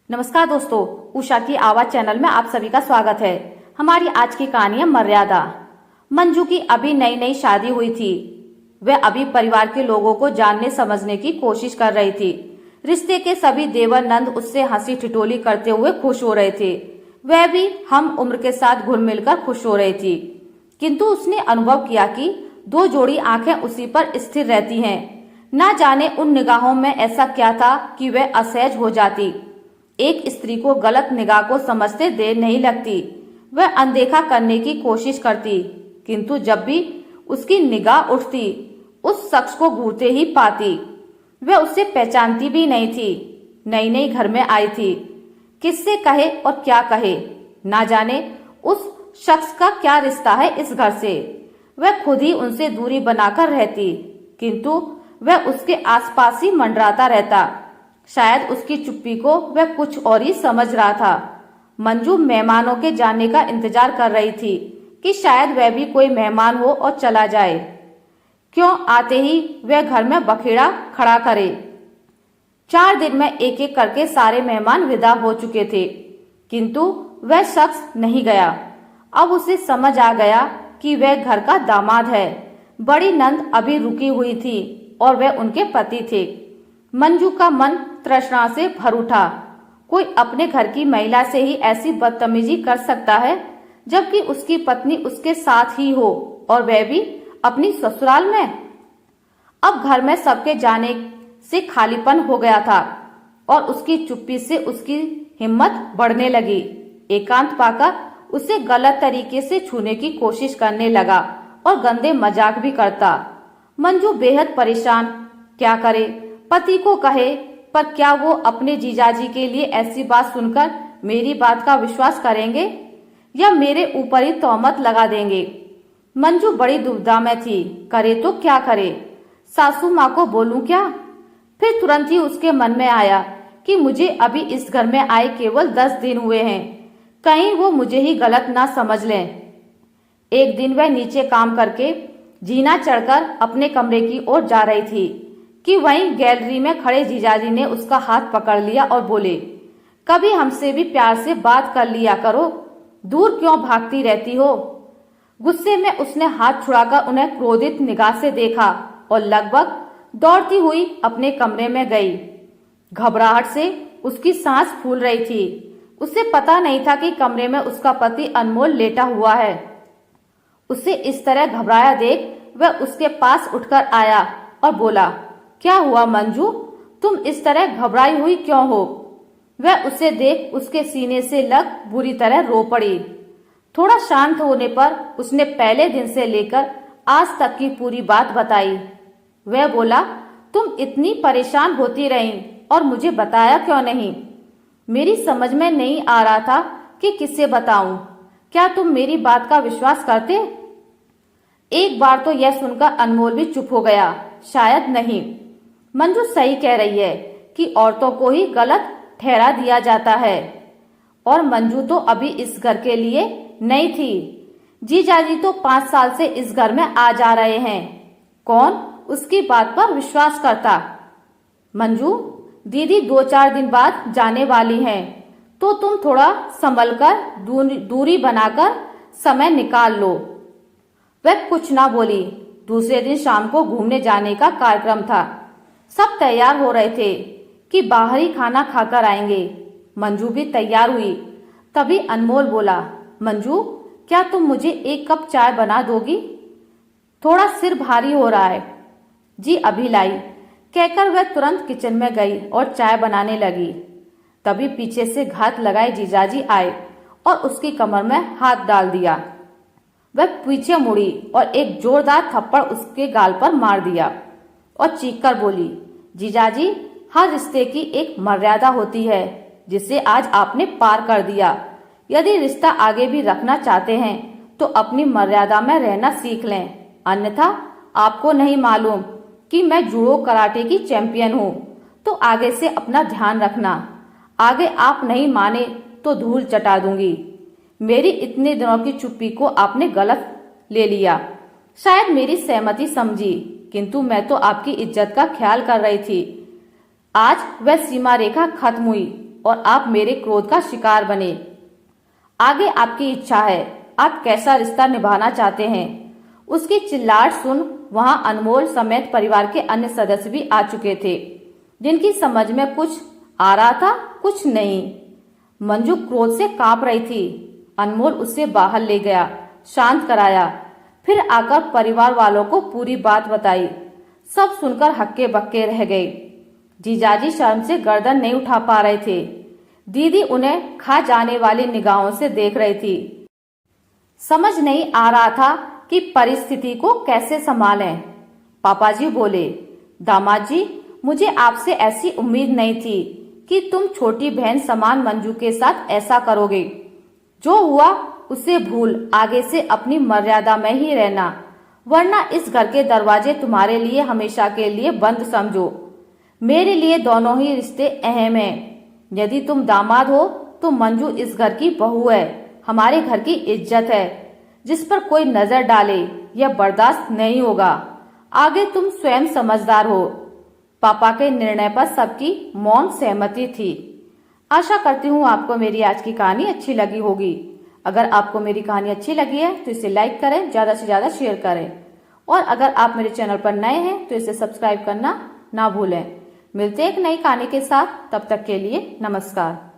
नमस्कार दोस्तों, उषा की आवाज चैनल में आप सभी का स्वागत है। हमारी आज की कहानी है मर्यादा। मंजू की अभी नई नई शादी हुई थी। वह अभी परिवार के लोगों को जानने समझने की कोशिश कर रही थी। रिश्ते के सभी देवर नंद उससे हंसी ठिठोली करते हुए खुश हो रहे थे। वह भी हम उम्र के साथ घुल मिलकर खुश हो रही थी। किंतु उसने अनुभव किया कि दो जोड़ी आंखें उसी पर स्थिर रहती हैं। ना जाने उन निगाहों में ऐसा क्या था कि वह असहज हो जाती। एक स्त्री को गलत निगाह को समझते देर नहीं लगती। वह अनदेखा करने की कोशिश करती, किंतु जब भी उसकी निगाह उठती उस शख्स को घूरते ही पाती। वह उसे पहचानती भी नहीं थी। नई नई घर में आई थी, किससे कहे और क्या कहे। ना जाने उस शख्स का क्या रिश्ता है इस घर से। वह खुद ही उनसे दूरी बनाकर रहती, किंतु वह उसके आसपास ही मंडराता रहता। शायद उसकी चुप्पी को वह कुछ और ही समझ रहा था। मंजू मेहमानों के जाने का इंतजार कर रही थी कि शायद वह भी कोई मेहमान हो और चला जाए। क्यों आते ही वह घर में बखेड़ा खड़ा करे। 4 दिन में एक एक करके सारे मेहमान विदा हो चुके थे, किंतु वह शख्स नहीं गया। अब उसे समझ आ गया कि वह घर का दामाद है। बड़ी नंद अभी रुकी हुई थी और वह उनके पति थे। मंजू का मन तृष्णा से भर उठा। कोई अपने घर की महिला से ही ऐसी बदतमीजी कर सकता है, जबकि उसकी पत्नी उसके साथ ही हो, और वह भी अपनी ससुराल में। अब घर में सबके जाने से खालीपन हो गया था और उसकी चुप्पी से उसकी हिम्मत बढ़ने लगी। एकांत पाकर उसे गलत तरीके से छूने की कोशिश करने लगा और गंदे मजाक भी करता। मंजू बेहद परेशान, क्या करे, पति को कहे, पर क्या वो अपने जीजाजी के लिए ऐसी बात सुनकर मेरी बात का विश्वास करेंगे या मेरे ऊपर ही तोहमत लगा देंगे। मंजू बड़ी दुविधा में थी, करे तो क्या करे। सासू माँ को बोलूं क्या। फिर तुरंत ही उसके मन में आया कि मुझे अभी इस घर में आए केवल 10 दिन हुए हैं, कहीं वो मुझे ही गलत ना समझ लें। एक दिन वह नीचे काम करके जीना चढ़कर अपने कमरे की ओर जा रही थी कि वहीं गैलरी में खड़े जीजाजी ने उसका हाथ पकड़ लिया और बोले, कभी हमसे भी प्यार से बात कर लिया करो, दूर क्यों भागती रहती हो। गुस्से में उसने हाथ छुड़ाकर उन्हें क्रोधित निगाह से देखा और लगभग दौड़ती हुई अपने कमरे में गई। घबराहट से उसकी सांस फूल रही थी। उसे पता नहीं था कि कमरे में उसका पति अनमोल लेटा हुआ है। उसे इस तरह घबराया देख वह उसके पास उठकर आया और बोला, क्या हुआ मंजू, तुम इस तरह घबराई हुई क्यों हो। वह उसे देख उसके सीने से लग बुरी तरह रो पड़ी। थोड़ा शांत होने पर उसने पहले दिन से लेकर आज तक की पूरी बात बताई। वह बोला, तुम इतनी परेशान होती रही और मुझे बताया क्यों नहीं। मेरी समझ में नहीं आ रहा था कि किससे बताऊं। क्या तुम मेरी बात का विश्वास करते। एक बार तो यह सुनकर अनमोल भी चुप हो गया। शायद नहीं, मंजू सही कह रही है कि औरतों को ही गलत ठहरा दिया जाता है। और मंजू तो अभी इस घर के लिए नई थी। जीजाजी तो 5 साल से इस घर में आ जा रहे हैं। कौन उसकी बात पर विश्वास करता। मंजू, दीदी 2-4 दिन बाद जाने वाली हैं, तो तुम थोड़ा संभल कर दूरी बनाकर समय निकाल लो। वह कुछ ना बोली। दूसरे दिन शाम को घूमने जाने का कार्यक्रम था। सब तैयार हो रहे थे कि बाहर ही खाना खाकर आएंगे। मंजू भी तैयार हुई। तभी अनमोल बोला, मंजू, क्या तुम मुझे 1 कप चाय बना दोगी, थोड़ा सिर भारी हो रहा है। जी अभी लाई, कहकर वह तुरंत किचन में गई और चाय बनाने लगी। तभी पीछे से घात लगाए जीजाजी आए और उसकी कमर में हाथ डाल दिया। वह पीछे मुड़ी और एक जोरदार थप्पड़ उसके गाल पर मार दिया और चीखकर बोली, जीजाजी, हर रिश्ते की एक मर्यादा होती है जिसे आज आपने पार कर दिया। यदि रिश्ता आगे भी रखना चाहते हैं तो अपनी मर्यादा में रहना सीख लें, अन्यथा आपको नहीं मालूम कि मैं जूडो कराटे की चैंपियन हूँ, तो आगे से अपना ध्यान रखना। आगे आप नहीं माने तो धूल चटा दूंगी। मेरी इतने दिनों की चुप्पी को आपने गलत ले लिया, शायद मेरी सहमति समझी, किंतु मैं तो आपकी इज्जत का ख्याल कर रही थी। आज वह सीमा रेखा खत्म हुई और आप मेरे क्रोध का शिकार बने। आगे आपकी इच्छा है, आप कैसा रिश्ता निभाना चाहते हैं। उसकी चिल्लाहट सुन वहां अनमोल समेत परिवार के अन्य सदस्य भी आ चुके थे, जिनकी समझ में कुछ आ रहा था, कुछ नहीं। मंजू क्रोध से कांप रही थी। अनमोल उसे बाहर ले गया, शांत कराया, फिर आकर परिवार वालों को पूरी बात बताई। सब सुनकर हक्के बक्के रह गए। जीजाजी शर्म से गर्दन नहीं उठा पा रहे थे। दीदी उन्हें खा जाने वाली निगाहों से देख रही थी। समझ नहीं आ रहा था कि परिस्थिति को कैसे संभालें। पापाजी बोले, दामाद जी, मुझे आपसे ऐसी उम्मीद नहीं थी कि तुम छोटी बहन समान मंजू के साथ ऐसा करोगे। जो हुआ उसे भूल आगे से अपनी मर्यादा में ही रहना, वरना इस घर के दरवाजे तुम्हारे लिए हमेशा के लिए बंद समझो। मेरे लिए दोनों ही रिश्ते अहम हैं। यदि तुम दामाद हो तो मंजू इस घर की बहू है, हमारे घर की इज्जत है, जिस पर कोई नजर डाले यह बर्दाश्त नहीं होगा। आगे तुम स्वयं समझदार हो। पापा के निर्णय पर सबकी मौन सहमति थी। आशा करती हूँ आपको मेरी आज की कहानी अच्छी लगी होगी। अगर आपको मेरी कहानी अच्छी लगी है तो इसे लाइक करें, ज्यादा से ज्यादा शेयर करें, और अगर आप मेरे चैनल पर नए हैं तो इसे सब्सक्राइब करना ना भूलें। मिलते हैं एक नई कहानी के साथ, तब तक के लिए नमस्कार।